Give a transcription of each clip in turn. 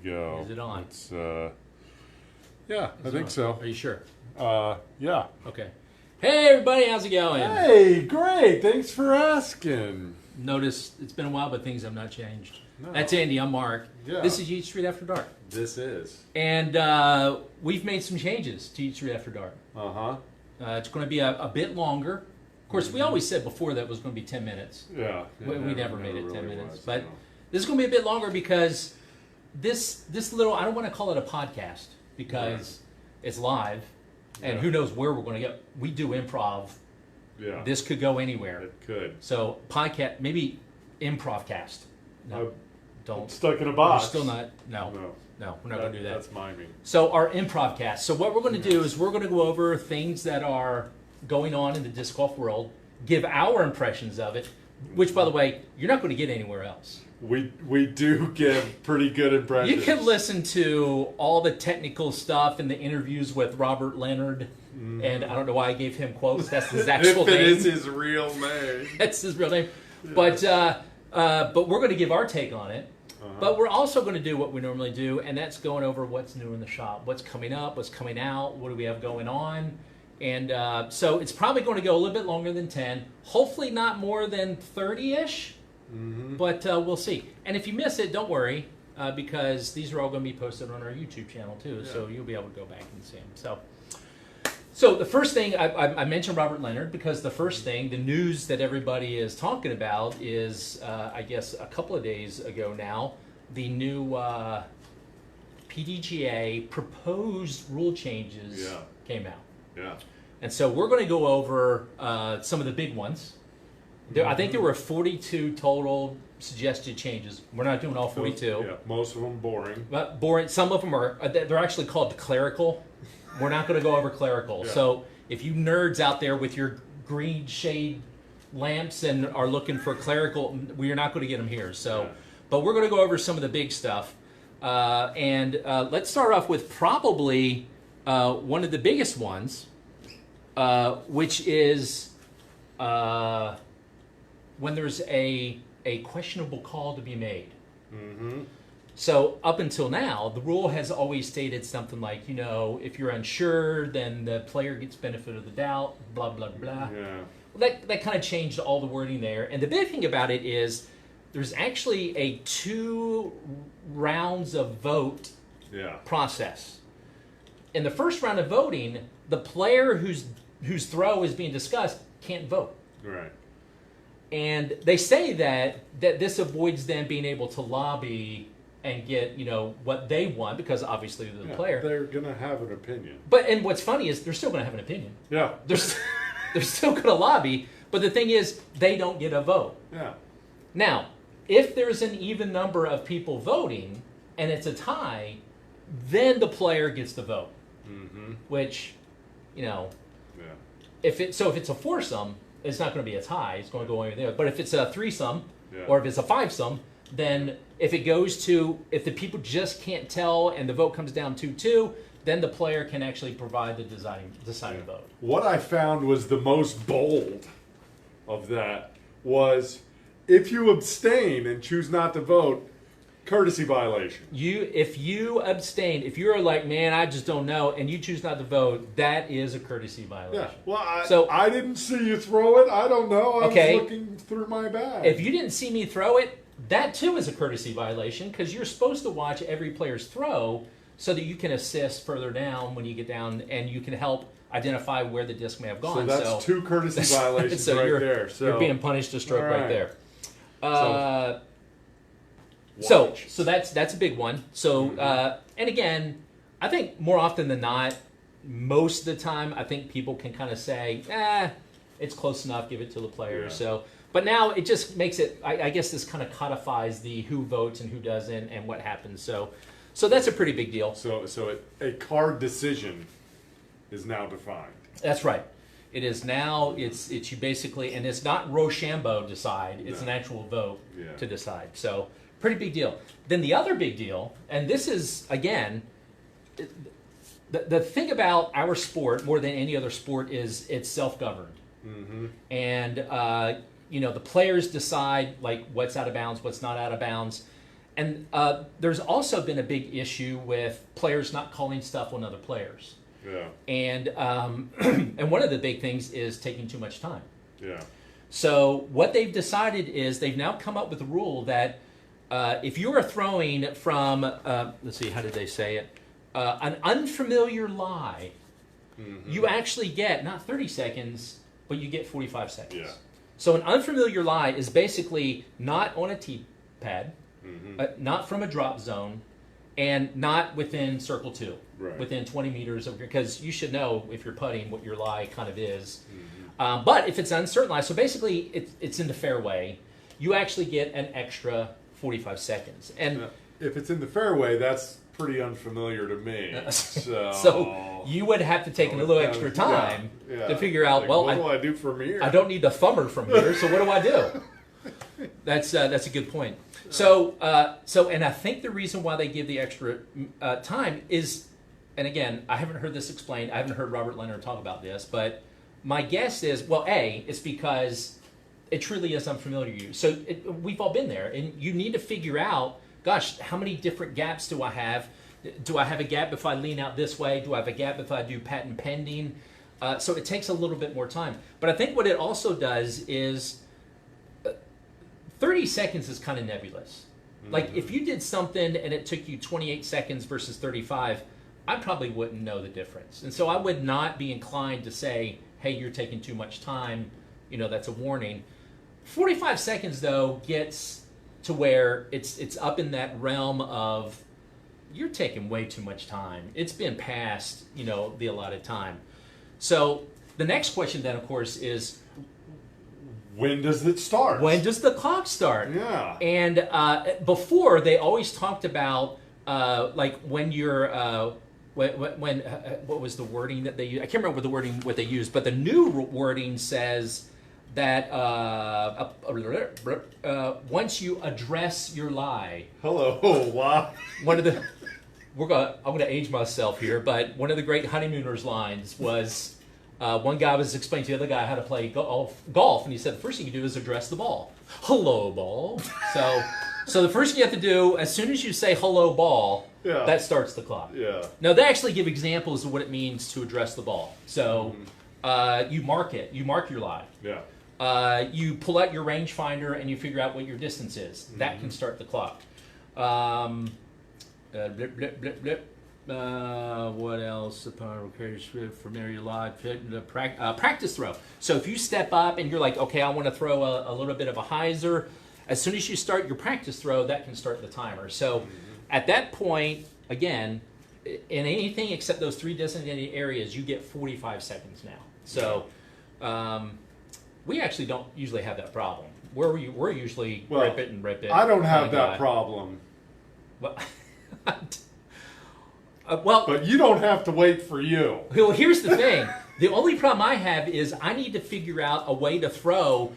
go. Is it on? It's, yeah, I think so. Are you sure? Yeah. Okay. Hey, everybody, how's it going? Hey, great. Thanks for asking. Notice it's been a while, but things have not changed. No. That's Andy. I'm Mark. Yeah. This is Yeet Street After Dark. This is. And we've made some changes to Yeet Street After Dark. Uh-huh. It's going to be a bit longer. Of course, we always said before that it was going to be 10 minutes. Yeah. We never made it 10 really minutes. was, But no. this is going to be a bit longer because this little, I don't want to call it a podcast because it's live. And who knows where we're going to go. We do improv. Yeah. This could go anywhere. It could. So podcast, maybe improv cast. No, don't. Stuck in a box. We're still not. No, we're not going to do that. That's miming. So our improv cast. So what we're going to do is we're going to go over things that are going on in the disc golf world, give our impressions of it, which, by the way, you're not going to get anywhere else. We do give pretty good impressions. You can listen to all the technical stuff in the interviews with Robert Leonard, and I don't know why I gave him quotes. That's his actual name. If it is his real name. That's his real name. But we're going to give our take on it. But we're also going to do what we normally do, and that's going over what's new in the shop, what's coming up, what's coming out, what do we have going on. And so it's probably going to go a little bit longer than 10, hopefully not more than 30-ish, but we'll see. And if you miss it, don't worry, because these are all going to be posted on our YouTube channel too, so you'll be able to go back and see them. So the first thing, I mentioned Robert Leonard because the first thing, the news that everybody is talking about is, I guess, a couple of days ago now, the new PDGA proposed rule changes came out. Yeah. And so we're going to go over some of the big ones. I think there were 42 total suggested changes. We're not doing all 42. Yeah, most of them boring. But boring. Some of them are, they're actually called clerical. We're not going to go over clerical. Yeah. So if you nerds out there with your green shade lamps and are looking for clerical, we are not going to get them here. So, but we're going to go over some of the big stuff. And let's start off with probably one of the biggest ones, which is when there's a questionable call to be made. So up until now, the rule has always stated something like, if you're unsure, then the player gets benefit of the doubt, blah, blah, blah. Yeah. Well, that kind of changed all the wording there. And the big thing about it is there's actually a 2 rounds of vote process. In the first round of voting, the player whose throw is being discussed can't vote. Right. And they say that this avoids them being able to lobby and get, what they want, because obviously they're the player. They're going to have an opinion. And what's funny is they're still going to have an opinion. Yeah. They're still going to lobby, but the thing is, they don't get a vote. Yeah. Now, if there's an even number of people voting, and it's a tie, then the player gets the vote. Which, if it's a foursome, it's not going to be a tie. It's going to go over there. But if it's a threesome, or if it's a fivesome, then if the people just can't tell and the vote comes down 2-2, then the player can actually provide the deciding vote. What I found was the most bold of that was if you abstain and choose not to vote, courtesy violation. If you abstain, if you're like, man, I just don't know, and you choose not to vote, that is a courtesy violation. Yeah. Well, I didn't see you throw it. I don't know. I was looking through my bag. If you didn't see me throw it, that too is a courtesy violation because you're supposed to watch every player's throw so that you can assist further down when you get down and you can help identify where the disc may have gone. So that's 2 courtesy violations so right there. So you're being punished a stroke right there. So that's a big one. So and again, I think more often than not, most of the time, I think people can kind of say, it's close enough, give it to the player. So, but now it just makes it. I guess this kind of codifies the who votes and who doesn't and what happens. So that's a pretty big deal. So a card decision is now defined. That's right. It is now. It's you basically, and it's not Rochambeau decide. It's an actual vote to decide. So pretty big deal. Then the other big deal, and this is again, the thing about our sport more than any other sport is it's self-governed, and the players decide like what's out of bounds, what's not out of bounds. And there's also been a big issue with players not calling stuff on other players. Yeah. And and one of the big things is taking too much time. Yeah. So what they've decided is they've now come up with a rule that if you are throwing from, let's see, how did they say it? An unfamiliar lie, you actually get not 30 seconds, but you get 45 seconds. Yeah. So an unfamiliar lie is basically not on a tee pad, not from a drop zone, and not within circle 2, right. within 20 meters of your, because you should know if you're putting what your lie kind of is. But if it's an uncertain lie, so basically it's in the fairway, you actually get an extra 45 seconds. And if it's in the fairway, that's pretty unfamiliar to me. So you would have to take a little extra time to figure out, like, well, what do I do from here? I don't need the thumber from here, so what do I do? That's a good point. So and I think the reason why they give the extra time is, and again, I haven't heard this explained. I haven't heard Robert Leonard talk about this, but my guess is, well, it's because it truly is unfamiliar to you. So we've all been there, and you need to figure out, gosh, how many different gaps do I have? Do I have a gap if I lean out this way? Do I have a gap if I do patent pending? So it takes a little bit more time. But I think what it also does is 30 seconds is kind of nebulous. Like if you did something and it took you 28 seconds versus 35, I probably wouldn't know the difference. And so I would not be inclined to say, hey, you're taking too much time, that's a warning. 45 seconds, though, gets to where it's up in that realm of you're taking way too much time. It's been past, the allotted time. So the next question then, of course, is when does it start? When does the clock start? Yeah. And before, they always talked about like when you're when what was the wording that they used? I can't remember what they used, but the new wording says that once you address your lie. Hello, wow. I'm gonna age myself here, but one of the great honeymooners lines was one guy was explaining to the other guy how to play golf, and he said the first thing you do is address the ball. Hello, ball. So the first thing you have to do, as soon as you say hello, ball, that starts the clock. Yeah. Now, they actually give examples of what it means to address the ball. So you mark it. You mark your lie. Yeah. You pull out your rangefinder and you figure out what your distance is. That can start the clock. Blip, blip, blip, blip. What else? Familiar lie. Practice throw. So if you step up and you're like, okay, I want to throw a little bit of a hyzer, as soon as you start your practice throw, that can start the timer. So at that point, again, in anything except those 3 designated areas, you get 45 seconds now. So we actually don't usually have that problem. We're usually rip it. I don't have that problem. Well, but you don't have to wait for you. Well, here's the thing. The only problem I have is I need to figure out a way to throw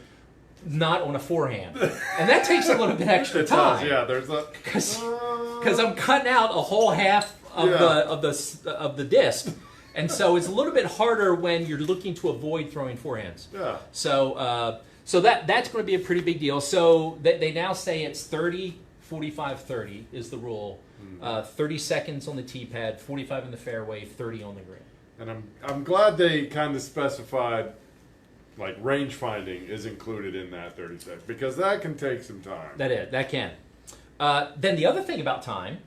not on a forehand. And that takes a little bit extra time. Yeah, there's a... Because I'm cutting out a whole half of the disc. And so it's a little bit harder when you're looking to avoid throwing forehands. Yeah. So that's going to be a pretty big deal. So they now say it's 30, 45, 30 is the rule. 30 seconds on the tee pad, 45 in the fairway, 30 on the green. And I'm glad they kind of specified, like, range finding is included in that 30 seconds, because that can take some time. That can. Then the other thing about time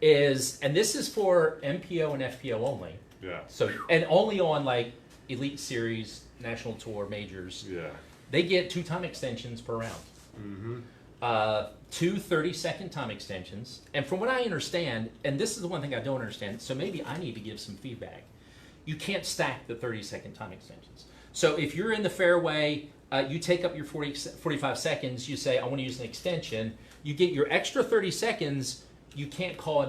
is, and this is for MPO and FPO only. Yeah. So, and only on like Elite Series, National Tour, Majors. Yeah. They get 2 time extensions per round. 2 30-second time extensions. And from what I understand, and this is the one thing I don't understand, so maybe I need to give some feedback. You can't stack the 30-second time extensions. So if you're in the fairway, you take up your 45 seconds, you say, I want to use an extension, you get your extra 30 seconds, you can't call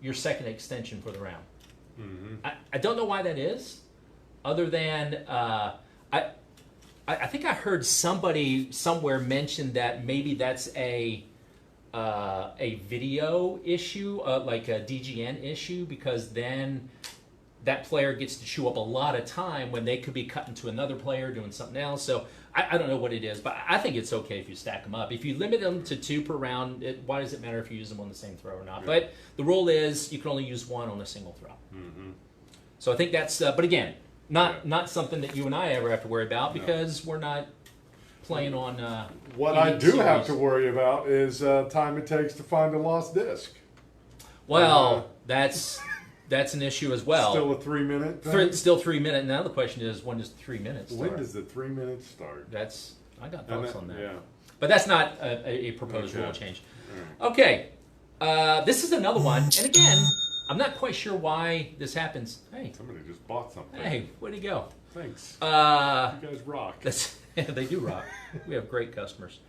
your second extension for the round. I don't know why that is, other than I think I heard somebody somewhere mention that maybe that's a video issue, like a DGN issue, because then that player gets to chew up a lot of time when they could be cutting to another player doing something else. So I don't know what it is, but I think it's okay if you stack them up. If you limit them to 2 per round, why does it matter if you use them on the same throw or not? Yeah. But the rule is you can only use 1 on a single throw. Mm-hmm. So I think that's, but again, not something that you and I ever have to worry about because we're not playing on. What I do have to worry about is time it takes to find a lost disc. Well, that's an issue as well. Still a 3-minute thing? Still 3 minutes. Now the question is, when does the 3 minutes start? When does the 3 minutes start? I got thoughts on that. Yeah. But that's not a proposed rule change. Right. Okay, this is another one, and again, I'm not quite sure why this happens. Hey, Somebody just bought something. hey, where'd he go? Thanks. You guys rock. They do rock. We have great customers.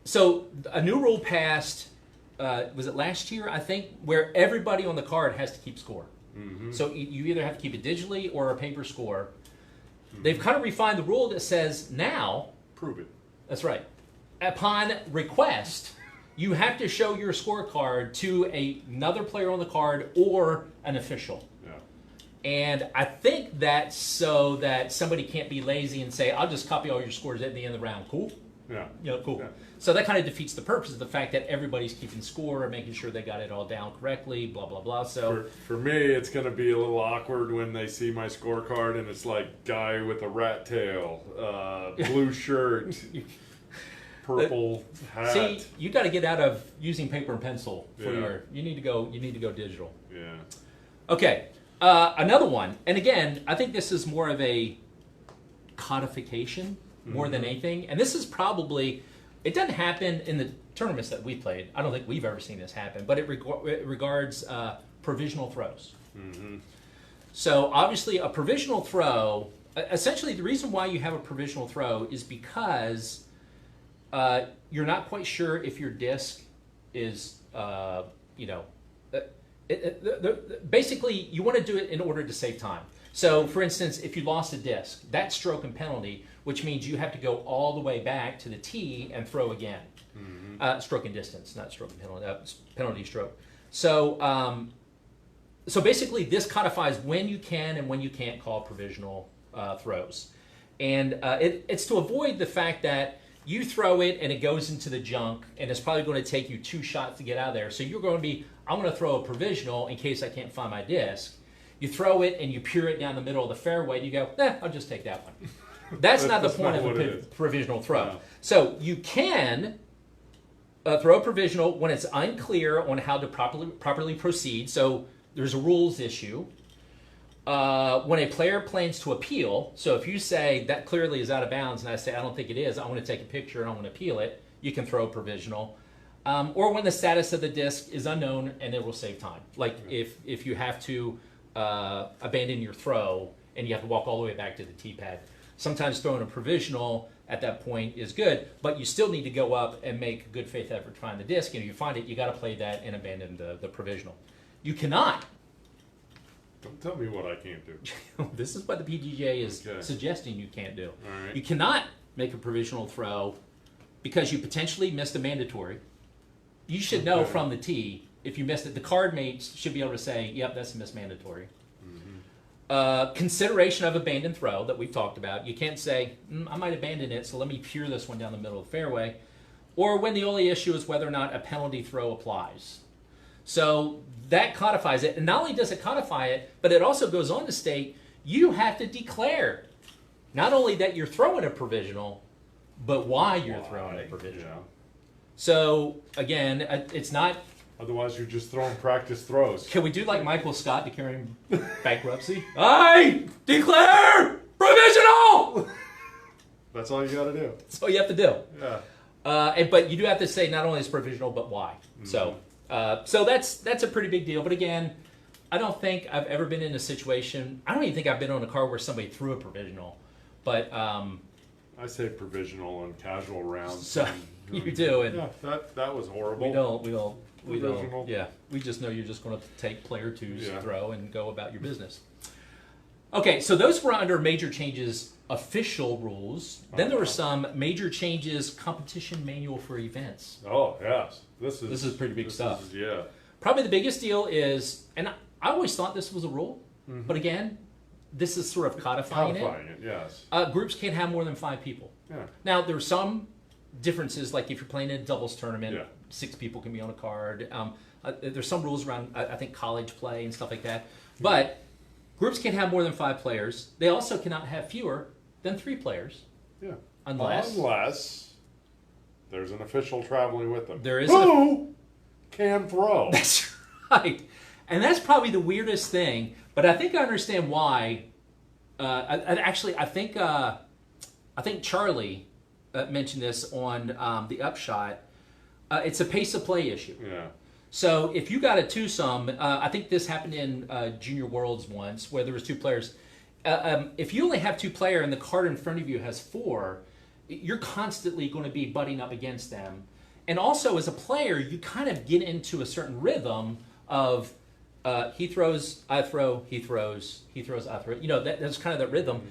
So a new rule passed. Was it last year? I think where everybody on the card has to keep score. Mm-hmm. So you either have to keep it digitally or a paper score. Mm-hmm. They've kind of refined the rule that says now. Prove it. That's right. Upon request, you have to show your scorecard to another player on the card or an official. Yeah. And I think that's so that somebody can't be lazy and say, I'll just copy all your scores at the end of the round. Cool? Yeah. Cool. Yeah. So that kind of defeats the purpose of the fact that everybody's keeping score and making sure they got it all down correctly, blah, blah, blah. So For me, it's going to be a little awkward when they see my scorecard and it's like guy with a rat tail, blue shirt, purple hat. See, you got to get out of using paper and pencil for Yeah. you need to go digital. Yeah. Okay. Another one, and again, I think this is more of a codification more than anything. And this is probably, it doesn't happen in the tournaments that we played. I don't think we've ever seen this happen, but it regards provisional throws. Mm-hmm. So obviously a provisional throw, essentially the reason why you have a provisional throw is because you're not quite sure if your disc is, basically you want to do it in order to save time. So for instance, if you lost a disc, that's stroke and penalty, which means you have to go all the way back to the tee and throw again. Mm-hmm. Stroke and distance, not stroke and penalty, penalty stroke. So, so basically this codifies when you can and when you can't call provisional throws. And it's to avoid the fact that you throw it and it goes into the junk and it's probably going to take you 2 shots to get out of there. So you're going to be, I'm going to throw a provisional in case I can't find my disc. You throw it and you peer it down the middle of the fairway and you go, I'll just take that one. That's not the point of a provisional throw. No. So you can throw a provisional when it's unclear on how to properly proceed. So there's a rules issue. When a player plans to appeal, so if you say that clearly is out of bounds and I say I don't think it is, I want to take a picture and I want to appeal it, you can throw a provisional. Or when the status of the disc is unknown and it will save time. Like if you have to abandon your throw and you have to walk all the way back to the tee pad. Sometimes throwing a provisional at that point is good, but you still need to go up and make a good faith effort to find the disc. And if you find it, you got to play that and abandon the provisional. You cannot. Don't tell me what I can't do. This is what the PDGA is suggesting you can't do. All right. You cannot make a provisional throw because you potentially missed a mandatory. You should know from the tee if you missed it. The card mates should be able to say, yep, that's a missed mandatory. Consideration of abandoned throw that we've talked about. You can't say, I might abandon it, so let me peer this one down the middle of the fairway. Or when the only issue is whether or not a penalty throw applies. So that codifies it. And not only does it codify it, but it also goes on to state you have to declare not only that you're throwing a provisional, but why you're throwing a provisional. Yeah. So again, it's not... Otherwise, you're just throwing practice throws. Can we do like Michael Scott declaring bankruptcy? I declare provisional! That's all you got to do. That's all you have to do. Yeah. But you do have to say not only is provisional, but why. So that's a pretty big deal. But again, I don't think I've ever been in a situation. I don't even think I've been on a card where somebody threw a provisional. But I say provisional on casual rounds. So you do, and yeah, that was horrible. We don't. Provisional. Yeah, we just know you're just going to take player two's Yeah. throw and go about your business. Okay, so those were under major changes official rules. Then there were some major changes competition manual for events. Oh yes, this is pretty big stuff. Yeah. Probably the biggest deal is, and I always thought this was a rule, but again, this is sort of codifying Codifying it, yes. Groups can't have more than 5 people. Yeah. Now, there are some differences, like if you're playing in a doubles tournament, Yeah. 6 people can be on a card. There's some rules around, I think, college play and stuff like that. But groups can't have more than 5 players. They also cannot have fewer than 3 players. Yeah. Unless there's an official traveling with them. There is Who can throw. That's right. And that's probably the weirdest thing. But I think I understand why. I think Charlie mentioned this on the Upshot. It's a pace of play issue. Yeah. So if you got a twosome, I think this happened in Junior Worlds once, where there was 2 players. If you only have 2 players and the card in front of you has 4, you're constantly going to be butting up against them. And also, as a player, you kind of get into a certain rhythm of he throws, I throw, he throws, I throw. You know, that's kind of that rhythm.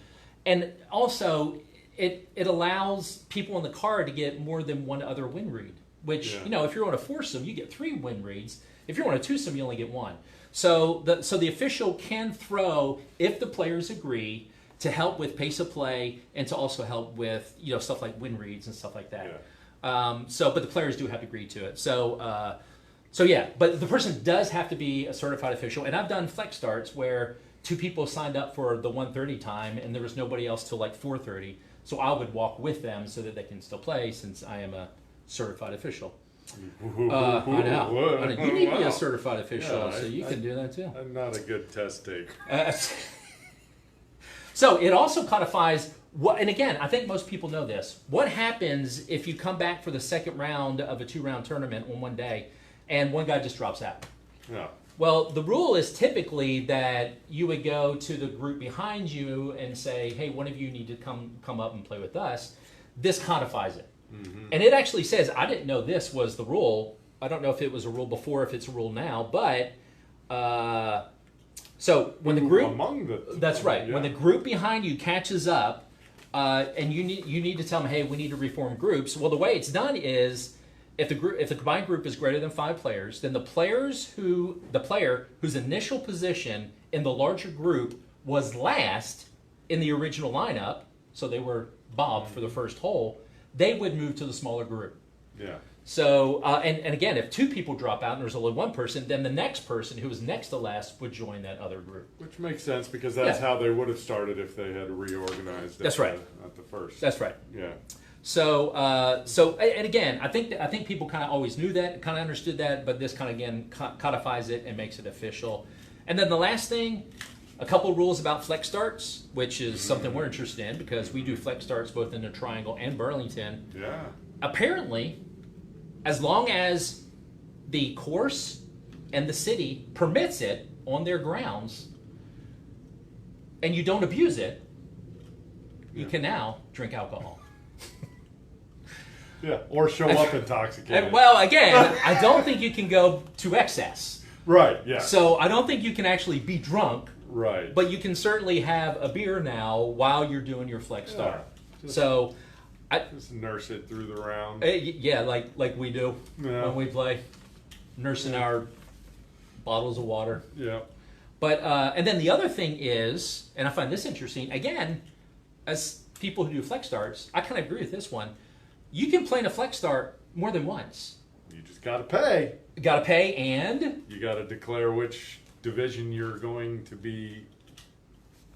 And also, it allows people on the card to get more than one other win read. Which, you know, if you're on a foursome, you get 3 win reads. If you're on a twosome, you only get 1. So the official can throw if the players agree to help with pace of play and to also help with, you know, stuff like win reads and stuff like that. Yeah. But the players do have to agree to it. So yeah, but the person does have to be a certified official. And I've done flex starts where 2 people signed up for the 1:30 time and there was nobody else till like 4:30. So I would walk with them so that they can still play since I am a certified official. I know. You need to be a certified official, so you can do that too. I'm not a good test taker. So it also codifies what, and again, I think most people know this. What happens if you come back for the second round of a 2-round tournament on one day, and one guy just drops out? Yeah. Well, the rule is typically that you would go to the group behind you and say, "Hey, one of you need to come up and play with us." This codifies it. Mm-hmm. And it actually says, I didn't know this was the rule. I don't know if it was a rule before, if it's a rule now, but so when the group, that's right, when the group behind you catches up, and you need to tell them, hey, we need to reform groups. Well, the way it's done is if the combined group is greater than 5 players, then the player whose initial position in the larger group was last in the original lineup, so they were bobbed for the first hole, they would move to the smaller group. Yeah. So, and again, if 2 people drop out and there's only 1 person, then the next person who was next to last would join that other group. Which makes sense because that's how they would have started if they had reorganized. That's right. At the first. That's right. Yeah. So, and again, I think people kind of always knew that, kind of understood that, but this kind of again codifies it and makes it official. And then the last thing, a couple rules about flex starts, which is something we're interested in because we do flex starts both in the Triangle and Burlington. Yeah. Apparently, as long as the course and the city permits it on their grounds and you don't abuse it, you can now drink alcohol. Yeah, or show up intoxicated. Well, again, I don't think you can go to excess. Right, yeah. So I don't think you can actually be drunk. Right. But you can certainly have a beer now while you're doing your flex start. Just nurse it through the round. Yeah, like we do when we play, nursing our bottles of water. Yeah. But and then the other thing is, and I find this interesting. Again, as people who do flex starts, I kind of agree with this one. You can play in a flex start more than once. You just got to pay. Got to pay, and you got to declare which division you're going to be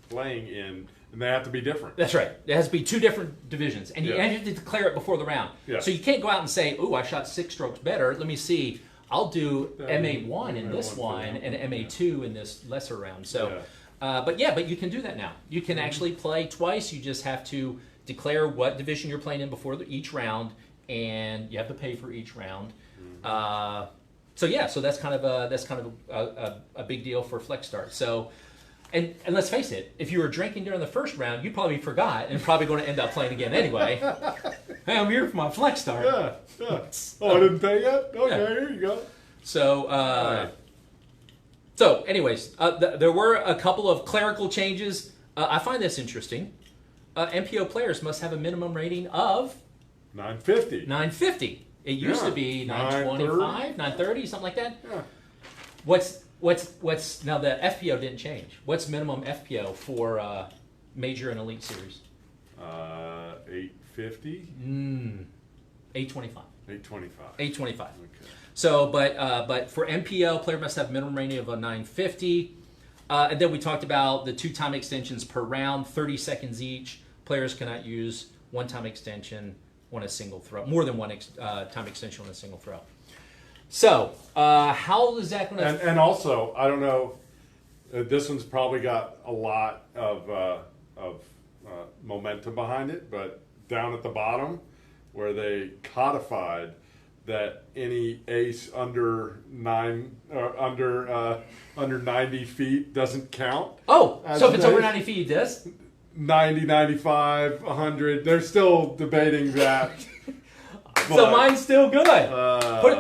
playing in, and they have to be different. That's right. It has to be 2 different divisions, and you have to declare it before the round. Yeah. So you can't go out and say, "Ooh, I shot 6 strokes better. Let me see. I'll do MA1 in this one and MA2 in this lesser round." So, but you can do that now. You can actually play twice. You just have to declare what division you're playing in before each round, and you have to pay for each round. So that's kind of a big deal for flex start. So, and let's face it, if you were drinking during the first round, you probably forgot and probably going to end up playing again anyway. Hey, I'm here for my flex start. Yeah. Oh, I didn't pay yet. Okay, here you go. So, so anyways, there were a couple of clerical changes. I find this interesting. MPO players must have a minimum rating of 950. 950. It used to be 925, 930, something like that. Yeah. What's now the FPO didn't change. What's minimum FPO for major and elite series? 850. 825. 825. 825. Okay. So, but for MPO, player must have minimum rating of a 950. And then we talked about the 2 time extensions per round, 30 seconds each. Players cannot use 1 time extension on a single throw, more than 1 time extension on a single throw. So, how is that going to... And also, I don't know, this one's probably got a lot of momentum behind it, but down at the bottom, where they codified that any ace under 90 feet doesn't count. Oh, so if it's over 90 feet, it does? 90, 95, 100. They're still debating that. So mine's still good.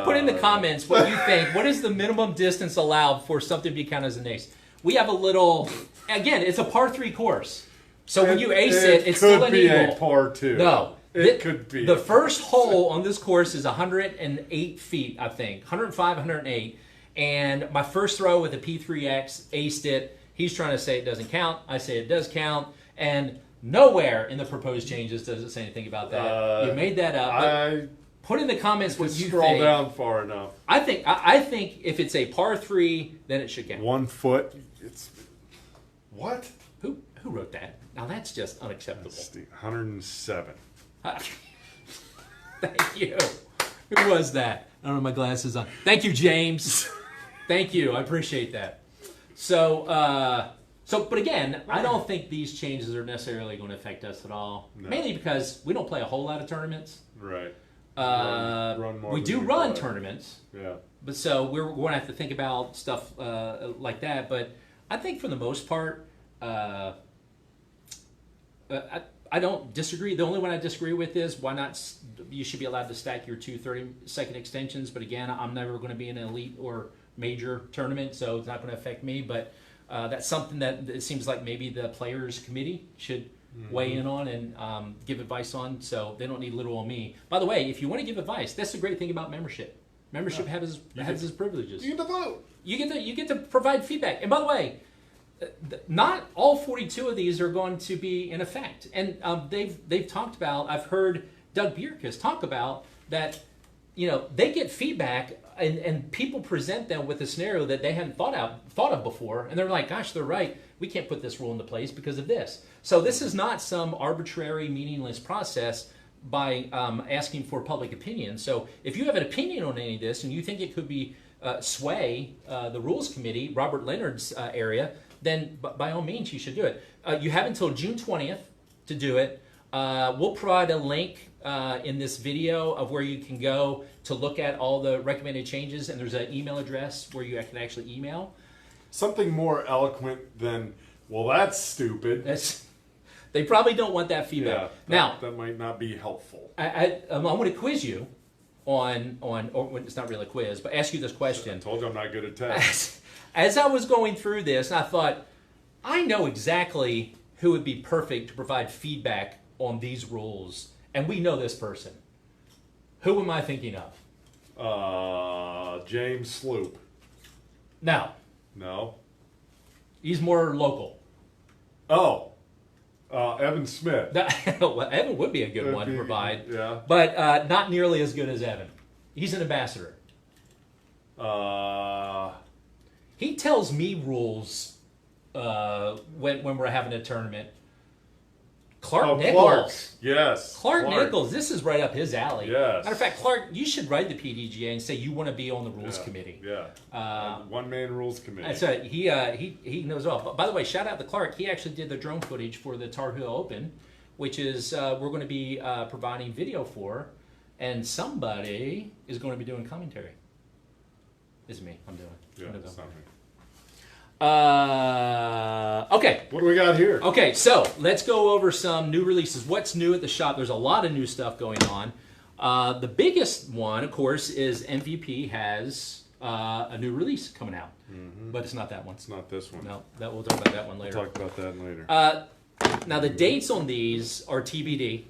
Put in the comments what you think. What is the minimum distance allowed for something to be counted as an ace? We have a little... Again, it's a par 3 course. So when you ace it, it's still an eagle. It could be a par 2. No. It could be. The first hole on this course is 108 feet, I think. 105, 108. And my first throw with a P3X aced it. He's trying to say it doesn't count. I say it does count. And nowhere in the proposed changes does it say anything about that. You made that up. Put in the comments what you think. Scroll down far enough. I think if it's a par 3, then it should count. 1 foot. It's what? Who wrote that? Now that's just unacceptable. 107. Thank you. Who was that? I don't have my glasses on. Thank you, James. Thank you. I appreciate that. So, but again, I don't think these changes are necessarily going to affect us at all. No. Mainly because we don't play a whole lot of tournaments. Right. Run more. We do run tournaments. Yeah. But so we're going to have to think about stuff like that. But I think for the most part, I don't disagree. The only one I disagree with is why not? You should be allowed to stack your 2 30-second extensions. But again, I'm never going to be in an elite or major tournament, so it's not going to affect me. But that's something that it seems like maybe the players committee should weigh in on and give advice on. So they don't need little on me. By the way, if you want to give advice, that's the great thing about membership. Membership has its privileges. You get to vote. You get to provide feedback. And by the way, not all 42 of these are going to be in effect. And they've talked about, I've heard Doug Bierkus talk about that, they get feedback and people present them with a scenario that they hadn't thought of before. And they're like, gosh, they're right. We can't put this rule into place because of this. So this is not some arbitrary, meaningless process by asking for public opinion. So if you have an opinion on any of this and you think it could be sway the rules committee, Robert Leonard's area, then by all means you should do it. You have until June 20th to do it. We'll provide a link in this video of where you can go to look at all the recommended changes, and there's an email address where you can actually email. Something more eloquent than, well, that's stupid. They probably don't want that feedback. Yeah, that might not be helpful. I'm going to quiz you on, or it's not really a quiz, but ask you this question. I told you I'm not good at tests. As I was going through this, I thought, I know exactly who would be perfect to provide feedback on these rules, and we know this person. Who am I thinking of? James Sloop. No. No. He's more local. Oh. Evan Smith. Well, Evan would be a good one to provide. Yeah. But not nearly as good as Evan. He's an ambassador. He tells me rules when we're having a tournament. Clark Nichols. Yes. Clark Nichols. This is right up his alley. Yes. Matter of fact, Clark, you should write the PDGA and say you want to be on the rules committee. Yeah. One-man rules committee. That's right. He knows all. But by the way, shout out to Clark. He actually did the drone footage for the Tar Heel Open, which is we're going to be providing video for, and somebody is going to be doing commentary. It's me. I'm doing it. Yeah, it's not me. Okay. What do we got here? Okay, so let's go over some new releases. What's new at the shop? There's a lot of new stuff going on. The biggest one, of course, is MVP has a new release coming out. Mm-hmm. But it's not that one. It's not this one. No, we'll talk about that one later. We'll talk about that later. Now, the dates on these are TBD.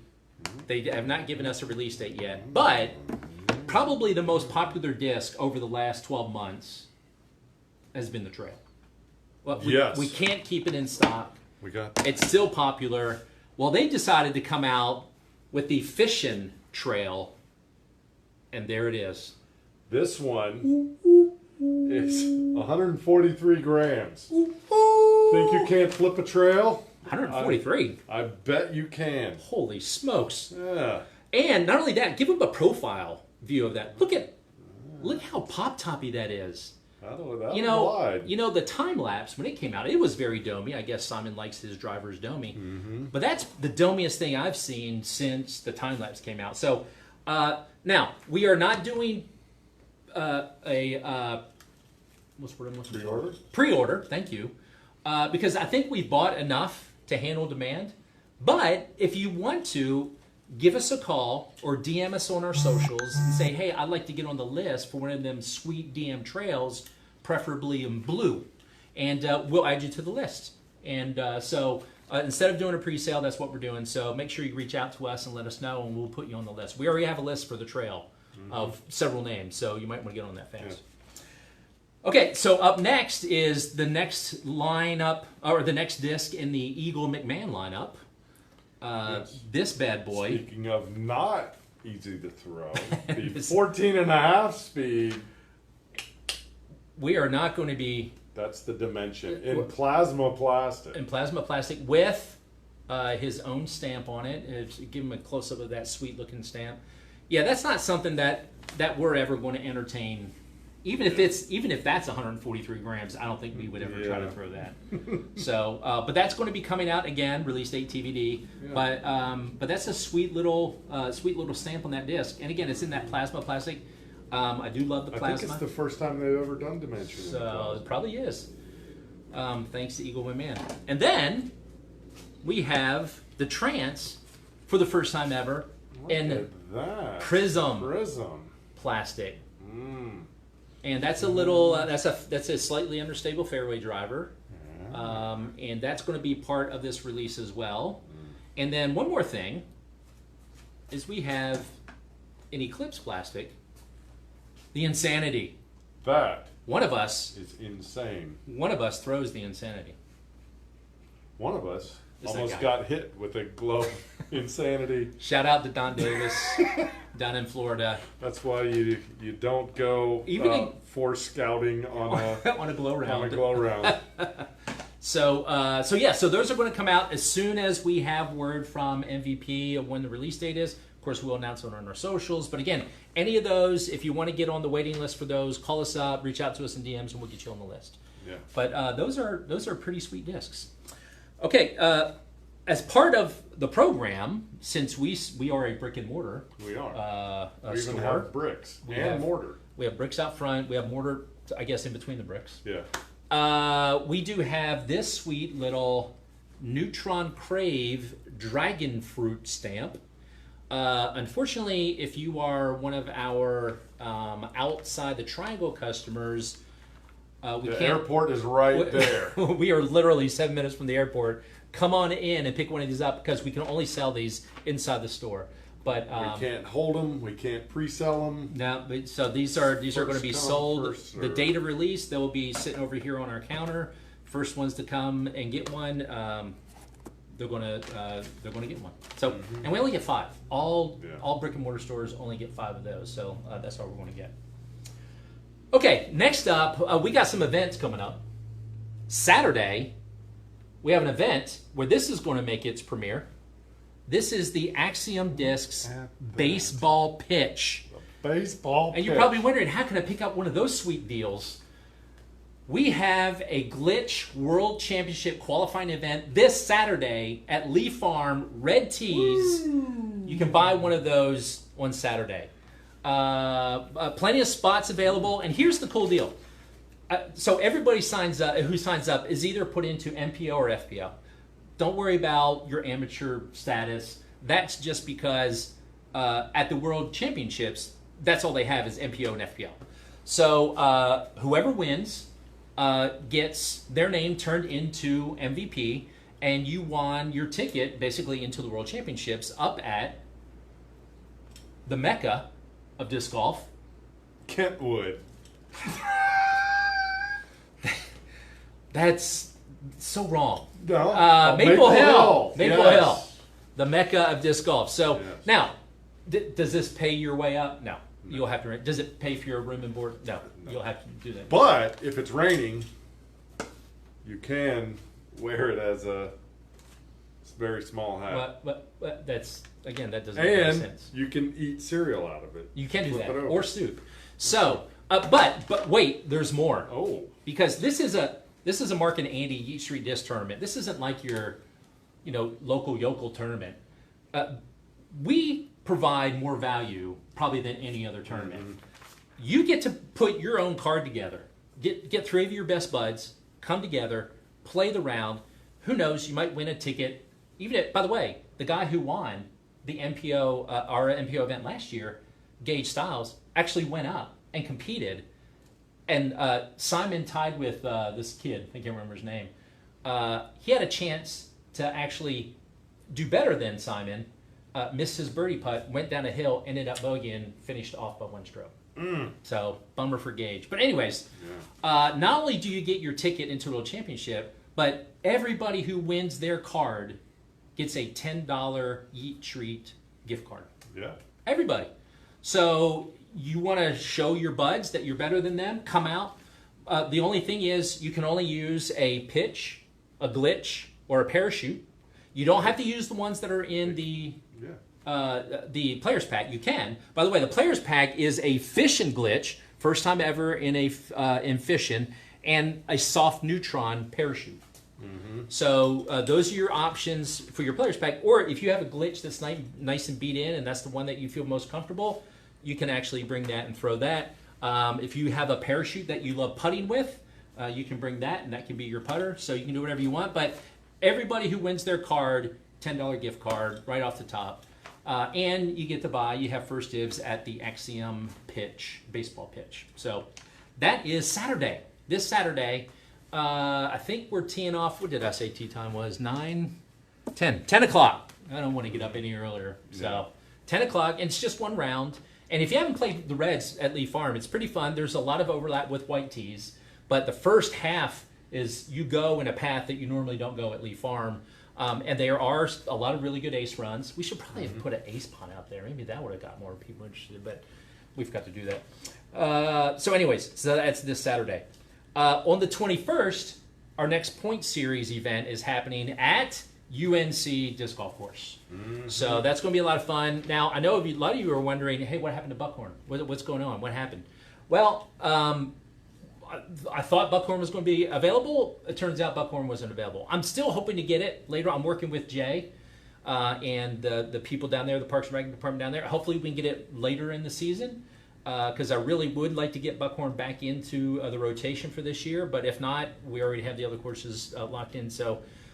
They have not given us a release date yet. But probably the most popular disc over the last 12 months has been the trail. Well, Yes. we can't keep it in stock. We got It's still popular. Well, they decided to come out with the fishing trail, and there it is. this one is 143 grams. Think you can't flip a trail? 143. I bet you can. Holy smokes! Yeah. And not only that, give them a profile view of that. Look how pop toppy that is. That You know, wide. the time lapse when it came out, it was very domey. I guess Simon likes his drivers domey, but that's the domiest thing I've seen since the time lapse came out. So now we are not doing what's the word I'm looking for? Pre-order? Pre-order. Thank you, because I think we've bought enough to handle demand. But if you want to, give us a call or DM us on our socials and say, hey, I'd like to get on the list for one of them sweet DM trails, preferably in blue. And we'll add you to the list. And so instead of doing a pre-sale, that's what we're doing. So make sure you reach out to us and let us know, and we'll put you on the list. We already have a list for the trail of several names, so you might want to get on that fast. Yeah. Okay, so up next is the next lineup, or the next disc in the Eagle McMahon lineup. Yes. This bad boy. Speaking of not easy to throw, the 14 and a half speed. We are not going to be That's the dimension in plasma plastic. in plasma plastic with his own stamp on it. Give him a close up of that sweet looking stamp. Yeah, that's not something that we're ever going to entertain. Even if that's 143 grams, I don't think we would ever try to throw that. So, but that's going to be coming out again, release date TBD. Yeah. But that's a sweet little stamp on that disc. And again, it's in that plasma plastic. I do love the plasma. I think it's the first time they've ever done dimension. So it probably is. Thanks to Eagle McMahon. And then we have the Trance for the first time ever in Prism plastic. And that's a little that's a slightly understable fairway driver, and that's going to be part of this release as well. And then one more thing is we have in Eclipse plastic the Insanity. That one of us is insane. One of us throws the Insanity. One of us almost got hit with a glove Insanity. Shout out to Don Davis down in Florida. That's why you don't go for scouting on a on a glow round. On a glow round. So those are going to come out as soon as we have word from MVP of when the release date is. Of course, we'll announce it on our socials. But again, any of those, if you want to get on the waiting list for those, call us up, reach out to us in DMs, and we'll get you on the list. Yeah. But those are pretty sweet discs. Okay, as part of the program, since we are a brick and mortar, we are. We even store, have bricks and mortar. We have bricks out front. We have mortar, I guess, in between the bricks. Yeah. We do have this sweet little Neutron Crave dragon fruit stamp. Unfortunately, if you are one of our outside the triangle customers, the airport is right there. We are literally 7 minutes from the airport. Come on in and pick one of these up because we can only sell these inside the store. But we can't hold them. We can't pre-sell them. No, but so these are going to be sold. The date of release, they will be sitting over here on our counter. First ones to come and get one, they're going to get one. So and we only get 5. All brick and mortar stores only get 5 of those. So that's all we're going to get. Okay, next up, we got some events coming up. Saturday, we have an event where this is going to make its premiere. This is the Axiom Discs baseball pitch. Baseball pitch. And you're probably wondering, how can I pick up one of those sweet deals? We have a Glitch World Championship qualifying event this Saturday at Lee Farm, Red Tees. You can buy one of those on Saturday. Plenty of spots available, and here's the cool deal. So everybody who signs up is either put into MPO or FPO. Don't worry about your amateur status. That's just because at the World Championships, that's all they have is MPO and FPO. So whoever wins gets their name turned into MVP, and you won your ticket basically into the World Championships up at the Mecca of disc golf, Kentwood. That's so wrong. No. Maple Hill. Maple Yes. Hill. The mecca of disc golf. So Yes. now, does this pay your way up? No. You'll have to rent. Does it pay for your room and board? No. You'll have to do that. But if it's raining, you can wear it as a very small hat. But that's, again, that doesn't make any And sense. you can eat cereal out of it. You can do Flip that. it over. Or soup. So, but wait, there's more. Oh. Because this is a Marc and Andy Yeet Street Disc tournament. This isn't like your, local yokel tournament. We provide more value probably than any other tournament. Mm-hmm. You get to put your own card together. Get 3 of your best buds, come together, play the round. Who knows? You might win a ticket. By the way, the guy who won the MPO our MPO event last year, Gage Styles, actually went up and competed. And Simon tied with this kid. I can't remember his name. He had a chance to actually do better than Simon. Missed his birdie putt, went down a hill, ended up bogeying, finished off by 1 stroke. So, bummer for Gage. But anyways, not only do you get your ticket into a little championship, but everybody who wins their card gets a $10 Yeet Treat gift card. Yeah. Everybody. So, you want to show your buds that you're better than them, come out. The only thing is you can only use a pitch, a glitch, or a parachute. You don't have to use the ones that are in the players pack. You can. By the way, the players pack is a fishing glitch, first time ever in fishing, and a soft neutron parachute. Mm-hmm. So those are your options for your players pack. Or if you have a glitch that's nice and beat in, and that's the one that you feel most comfortable, you can actually bring that and throw that. If you have a parachute that you love putting with, you can bring that, and that can be your putter. So you can do whatever you want. But everybody who wins their card, $10 gift card right off the top. And you get to buy, you have first dibs at the Axiom pitch, baseball pitch. So that is Saturday. This Saturday, I think we're teeing off, what did I say tee time was? 10 o'clock. I don't want to get up any earlier. So 10 o'clock, and it's just one round. And if you haven't played the Reds at Lee Farm, it's pretty fun. There's a lot of overlap with white tees. But the first half is you go in a path that you normally don't go at Lee Farm. And there are a lot of really good ace runs. We should probably have put an ace punt out there. Maybe that would have got more people interested, but we've got to do that. So that's this Saturday. On the 21st, our next point series event is happening at UNC Disc Golf Course. Mm-hmm. So that's going to be a lot of fun. Now, I know a lot of you are wondering, hey, what happened to Buckhorn? What's going on? What happened? Well, I thought Buckhorn was going to be available. It turns out Buckhorn wasn't available. I'm still hoping to get it later. I'm working with Jay and the people down there, the Parks and Rec department down there. Hopefully we can get it later in the season because I really would like to get Buckhorn back into the rotation for this year. But if not, we already have the other courses locked in.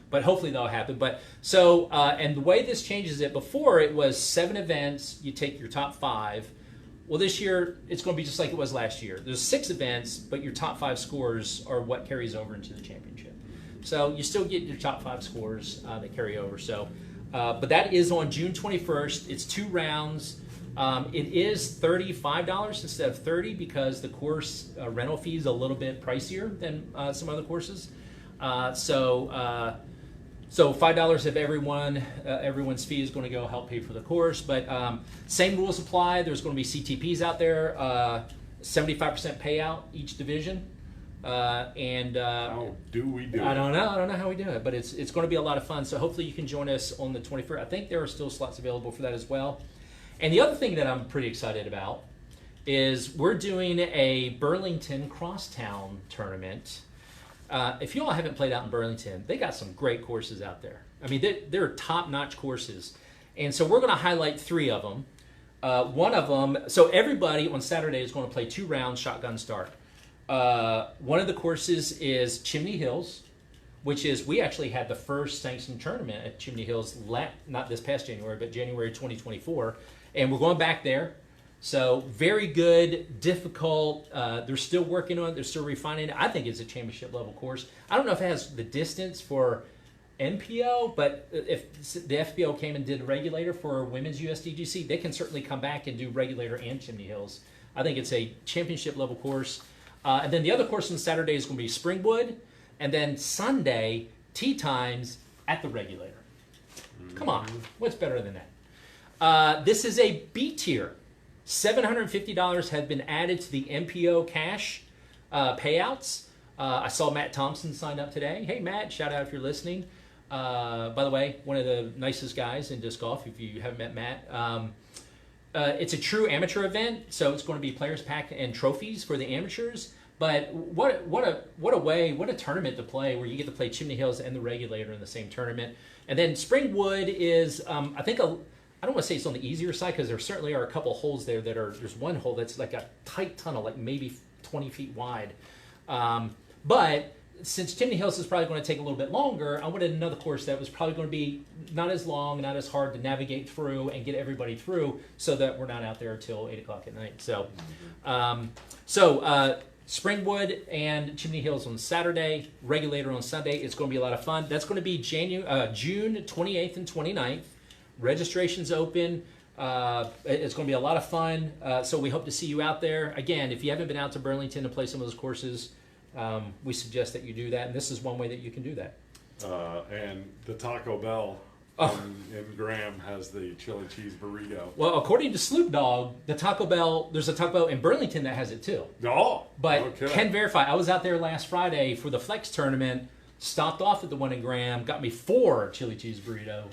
But hopefully that'll happen. And the way this changes it, before it was 7 events, you take your top 5. Well, this year, it's going to be just like it was last year. There's 6 events, but your top 5 scores are what carries over into the championship. So you still get your top 5 scores that carry over. But that is on June 21st. It's 2 rounds. It is $35 instead of $30 because the course rental fee is a little bit pricier than some other courses. So $5 of everyone's fee is going to go help pay for the course. But same rules apply. There's going to be CTPs out there, 75% payout each division. How do we do it? I don't know how we do it, but it's going to be a lot of fun. So hopefully you can join us on the 21st. I think there are still slots available for that as well. And the other thing that I'm pretty excited about is we're doing a Burlington Crosstown tournament. If you all haven't played out in Burlington, they got some great courses out there. I mean, they're top-notch courses. And so we're going to highlight 3 of them. One of them, so everybody on Saturday is going to play 2 rounds, shotgun start. One of the courses is Chimney Hills, which is, we actually had the first sanctioned tournament at Chimney Hills, not this past January, but January 2024. And we're going back there. So very good, difficult. They're still working on it. They're still refining it. I think it's a championship level course. I don't know if it has the distance for NPO, but if the FPO came and did a regulator for women's USDGC, they can certainly come back and do regulator and Chimney Hills. I think it's a championship level course. And then the other course on Saturday is going to be Springwood. and then Sunday tee times at the Regulator. Come on, what's better than that? This is a B tier. $750 have been added to the MPO cash payouts. I saw Matt Thompson signed up today. Hey, Matt, shout out if you're listening. By the way, one of the nicest guys in disc golf, if you haven't met Matt. It's a true amateur event, so it's going to be players pack and trophies for the amateurs. But what a tournament to play, where you get to play Chimney Hills and the Regulator in the same tournament. And then Springwood is, I think, I don't want to say it's on the easier side, because there certainly are a couple holes there there's one hole that's like a tight tunnel, like maybe 20 feet wide. But since Chimney Hills is probably going to take a little bit longer, I wanted another course that was probably going to be not as long, not as hard to navigate through and get everybody through, so that we're not out there until 8 o'clock at night. So, Springwood and Chimney Hills on Saturday, Regulator on Sunday. It's going to be a lot of fun. That's going to be June 28th and 29th. Registration's open. It's going to be a lot of fun. So we hope to see you out there. Again, if you haven't been out to Burlington to play some of those courses, we suggest that you do that, and this is one way that you can do that. And the Taco Bell in Graham has the chili cheese burrito. Well, according to Sloop Dog, there's a Taco Bell in Burlington that has it too. Oh, but okay. Can verify. I was out there last Friday for the Flex tournament, stopped off at the one in Graham, got me 4 chili cheese burrito,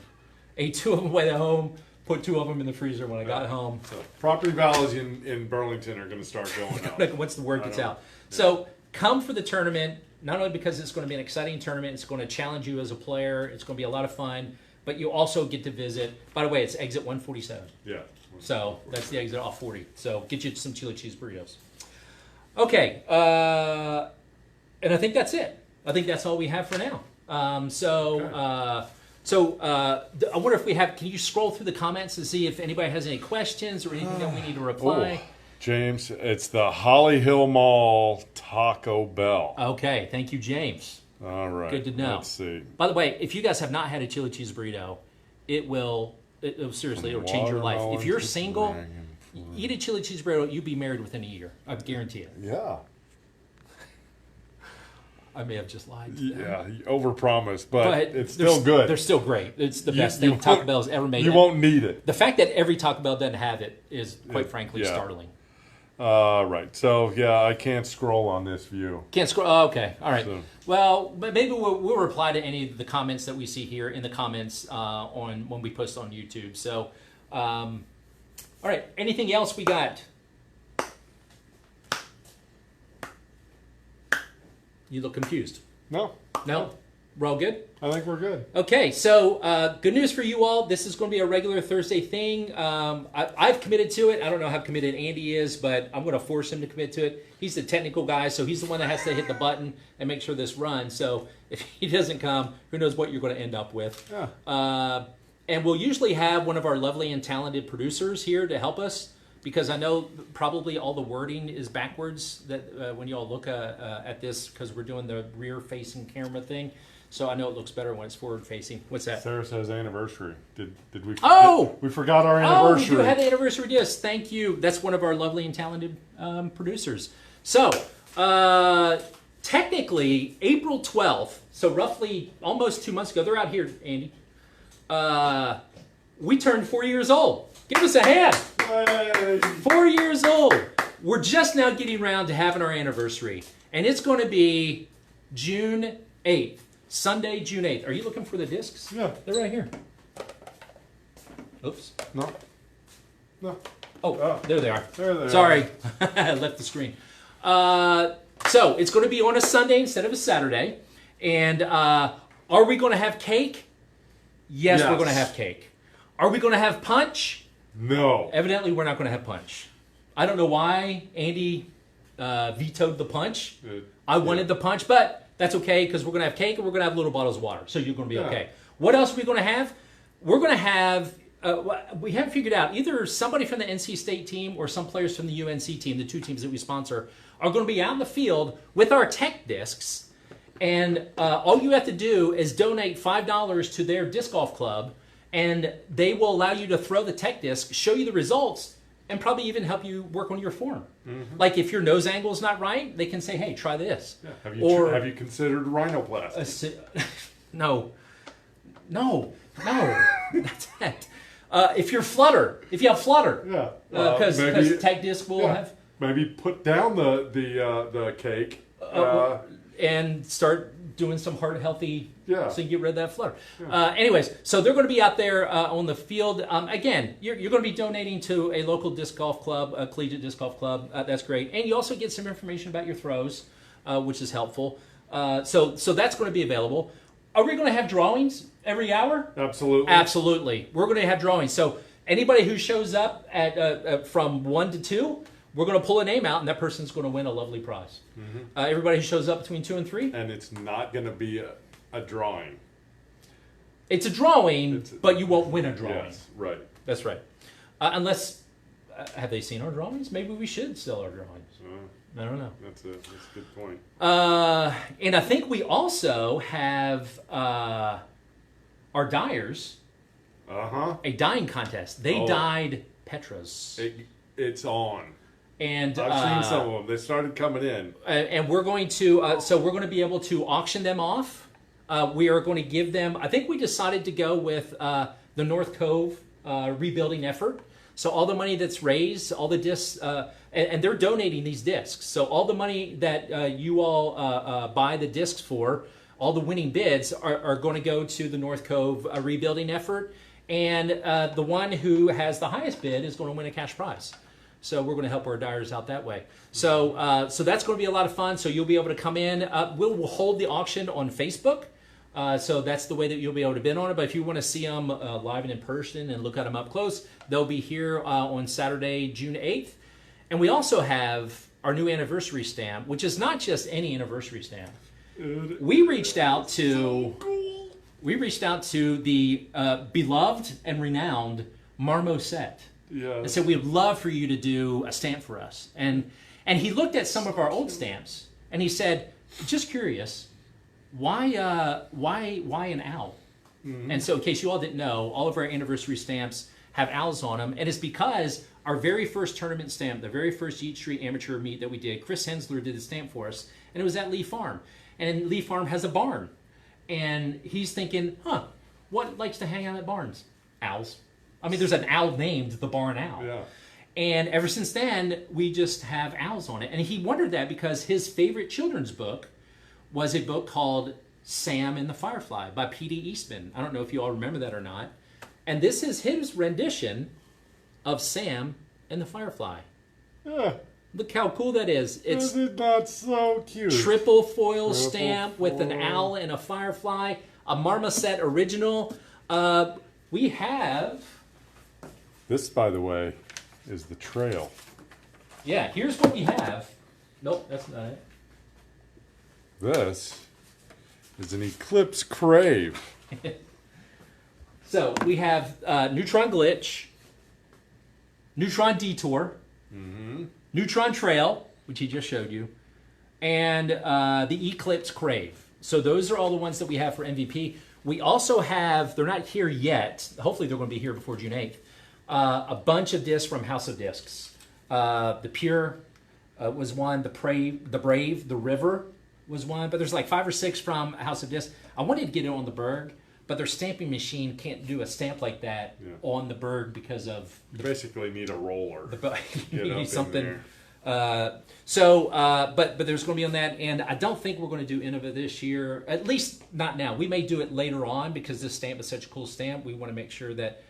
ate 2 of them way home, put 2 of them in the freezer when I got home. So property values in Burlington are going to start going up. Once the word gets out. Yeah. So come for the tournament, not only because it's going to be an exciting tournament, it's going to challenge you as a player, it's going to be a lot of fun, but you also get to visit. By the way, it's exit 147. Yeah. So that's the exit off 40. So get you some chili cheese burritos. Okay. And I think that's it. I think that's all we have for now. I wonder if we have, can you scroll through the comments and see if anybody has any questions or anything that we need to reply? James, it's the Holly Hill Mall Taco Bell. Okay, thank you, James. All right. Good to know. Let's see. By the way, if you guys have not had a chili cheese burrito, it'll seriously, it'll change your life. If you're single, eat a chili cheese burrito, you'll be married within a year. I guarantee it. Yeah. I may have just lied. Yeah, overpromised, but it's still good. They're still great. It's the best thing Taco Bell's ever made. You won't need it. The fact that every Taco Bell doesn't have it is, quite frankly, startling. Right. So, yeah, I can't scroll on this view. Can't scroll. Oh, okay. All right. So. Well, maybe we'll reply to any of the comments that we see here in the comments on when we post on YouTube. So, all right. Anything else we got? You look confused. No. No? We're all good? I think we're good. Okay, so good news for you all. This is going to be a regular Thursday thing. I've committed to it. I don't know how committed Andy is, but I'm going to force him to commit to it. He's the technical guy, so he's the one that has to hit the button and make sure this runs. So if he doesn't come, who knows what you're going to end up with. Yeah. And we'll usually have one of our lovely and talented producers here to help us, because I know probably all the wording is backwards that when you all look at this, because we're doing the rear-facing camera thing. So I know it looks better when it's forward-facing. What's that? Sarah says anniversary. Did we? We forgot our anniversary. anniversary. Oh, we do have the anniversary disc. Thank you. That's one of our lovely and talented producers. So technically, April 12th. So roughly almost 2 months ago. They're out here, Andy. We turned 4 years old. Give us a hand. Yay. 4 years old. We're just now getting around to having our anniversary, and it's going to be June 8th. Sunday, June 8th. Are you looking for the discs? Yeah. They're right here. Oops. No. Oh, there they are. There they Sorry. I left the screen. So it's going to be on a Sunday instead of a Saturday. And are we going to have cake? Yes, we're going to have cake. Are we going to have punch? No. Evidently, we're not going to have punch. I don't know why Andy vetoed the punch. I wanted the punch, but that's okay, because we're going to have cake and we're going to have little bottles of water. So you're going to be okay. What else are we going to have? We're going to have, we haven't figured out, either somebody from the NC State team or some players from the UNC team, the 2 teams that we sponsor, are going to be out in the field with our tech discs. And all you have to do is donate $5 to their disc golf club, and they will allow you to throw the tech disc, show you the results, and probably even help you work on your form. Like if your nose angle is not right, they can say, "Hey, try this." Yeah. Have you considered rhinoplasty? No, that's it. If you have flutter, Yeah. because tech disc will have. Maybe put down the cake and start doing some heart healthy, Yeah. so you get rid of that flutter. Anyways, so they're going to be out there on the field. Again, you're going to be donating to a local disc golf club, a collegiate disc golf club. That's great, and you also get some information about your throws, which is helpful. So that's going to be available. Are we going to have drawings every hour? Absolutely. Absolutely. We're going to have drawings. So anybody who shows up at from 1 to 2, we're going to pull a name out, and that person's going to win a lovely prize. Everybody who shows up between 2 and 3. And it's not going to be a drawing. It's a drawing, but you won't win a drawing. Yes, right. That's right. Unless, have they seen our drawings? Maybe we should sell our drawings. I don't know. That's a good point. And I think we also have our dyers. A dyeing contest. They dyed Petras. It's on. And I've seen some of them. They started coming in. And we're going to, so we're going to be able to auction them off. We are going to give them, I think we decided to go with the North Cove rebuilding effort. So all the money that's raised, all the discs, and they're donating these discs. So all the money that you all buy the discs for, all the winning bids are going to go to the North Cove rebuilding effort. And the one who has the highest bid is going to win a cash prize. So we're going to help our dyers out that way. So that's going to be a lot of fun. So you'll be able to come in. We'll hold the auction on Facebook. So that's the way that you'll be able to bid on it. But if you want to see them live and in person and look at them up close, they'll be here on Saturday, June 8th. And we also have our new anniversary stamp, which is not just any anniversary stamp. We reached out to the beloved and renowned Marmoset. Yes. And said, we'd love for you to do a stamp for us. And he looked at some of our old stamps, and he said, just curious, why an owl? And so in case you all didn't know, all of our anniversary stamps have owls on them, and it's because our very first tournament stamp, the very first Yeet Street amateur meet that we did, Chris Hensler did the stamp for us, and it was at Lee Farm. And Lee Farm has a barn. And he's thinking, what likes to hang out at barns? Owls. I mean, there's an owl named the Barn Owl. Yeah. And ever since then, we just have owls on it. And he wondered that because his favorite children's book was a book called Sam and the Firefly by P.D. Eastman. I don't know if you all remember that or not. And this is his rendition of Sam and the Firefly. Yeah. Look how cool that is. It's Isn't that so cute? triple foil stamp with an owl and a firefly, a Marmoset original. We have... This, by the way, is the trail. Yeah, here's what we have. Nope, that's not it. This is an Eclipse Crave. So we have Neutron Glitch, Neutron Detour, Neutron Trail, which he just showed you, and the Eclipse Crave. So those are all the ones that we have for MVP. We also have, they're not here yet, hopefully they're going to be here before June 8th, a bunch of discs from House of Discs. The Pure was one, the Brave, the River was one, but there's like 5 or 6 from House of Discs. I wanted to get it on the Berg, but their stamping machine can't do a stamp like that on the Berg because of... You basically need a roller. You need something... but there's going to be on that, and I don't think we're going to do Innova this year, at least not now. We may do it later on because this stamp is such a cool stamp. We want to make sure that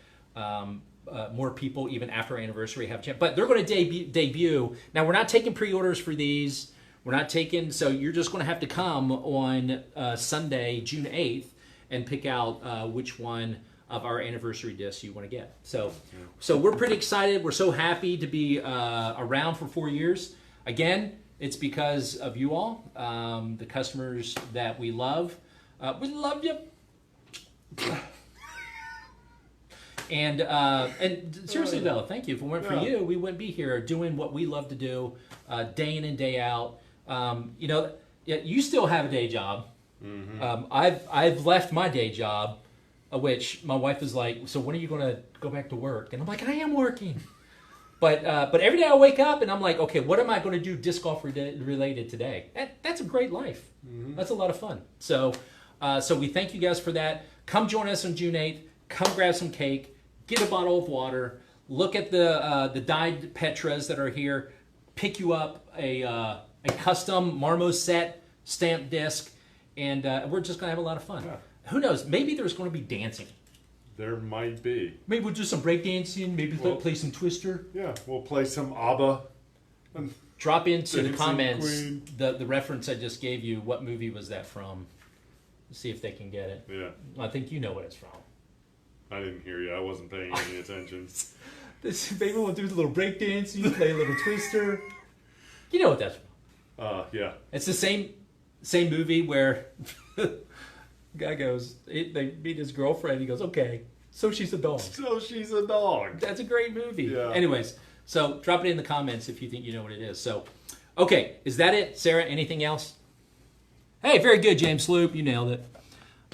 more people, even after our anniversary, have a chance. But they're going to debut. Now, we're not taking pre-orders for these. We're not taking, so you're just going to have to come on Sunday, June 8th, and pick out which one of our anniversary discs you want to get. So we're pretty excited. We're so happy to be around for 4 years. Again, it's because of you all, the customers that we love. We love you. And seriously though, thank you. If it weren't for you, we wouldn't be here doing what we love to do, day in and day out. You still have a day job. I've left my day job, which my wife is like, so when are you going to go back to work? And I'm like, I am working. But every day I wake up and I'm like, okay, what am I going to do disc golf related today? That's a great life. Mm-hmm. That's a lot of fun. So we thank you guys for that. Come join us on June 8th. Come grab some cake. Get a bottle of water. Look at the dyed Petras that are here. Pick you up a custom Marmoset stamped disc, and we're just going to have a lot of fun. Yeah. Who knows? Maybe there's going to be dancing. There might be. Maybe we'll do some break dancing. Maybe we'll play some Twister. Yeah, we'll play some ABBA. Drop into the comments the reference I just gave you. What movie was that from? Let's see if they can get it. Yeah. I think you know what it's from. I didn't hear you. I wasn't paying any attention. Maybe we'll do a little break dancing, play a little Twister. You know what that's from. Yeah. It's the same movie where guy goes, they meet his girlfriend. He goes, okay, so she's a dog. So she's a dog. That's a great movie. Yeah. Anyways, so drop it in the comments if you think you know what it is. So, okay, is that it, Sarah? Anything else? Hey, very good, James Sloop. You nailed it.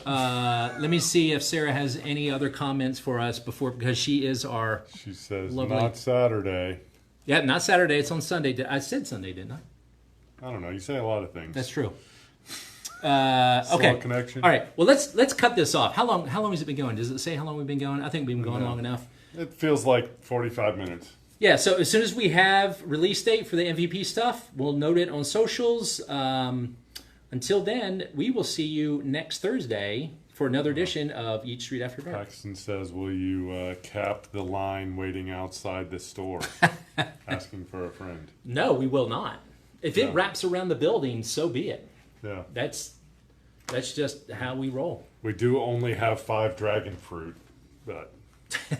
Let me see if Sarah has any other comments for us because she is our. She says lovely... not Saturday. Yeah, not Saturday. It's on Sunday. I said Sunday, didn't I? I don't know. You say a lot of things. That's true. Okay. Connection. All right. Well, let's cut this off. How long has it been going? Does it say how long we've been going? I think we've been going long enough. It feels like 45 minutes. Yeah. So as soon as we have release date for the MVP stuff, we'll note it on socials. Until then, we will see you next Thursday for another edition of Eat Street After Dark. Paxton says, will you cap the line waiting outside the store asking for a friend? No, we will not. If it wraps around the building, so be it. Yeah. That's just how we roll. We do only have 5 dragon fruit, but...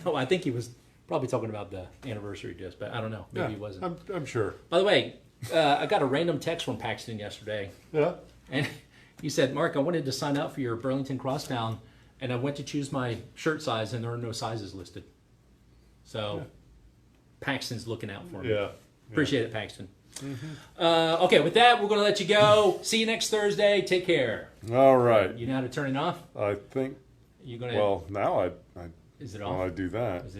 I think he was probably talking about the anniversary disc, but I don't know. Maybe he wasn't. I'm sure. By the way, I got a random text from Paxton yesterday. Yeah. And he said, Mark, I wanted to sign up for your Burlington Crosstown, and I went to choose my shirt size, and there are no sizes listed. So Paxton's looking out for me. Yeah. Appreciate it, Paxton. Mm-hmm. Okay, with that, we're going to let you go. See you next Thursday. Take care. All right. You know how to turn it off? I think. You're gonna. Well, now Is it off? While I do that. Is it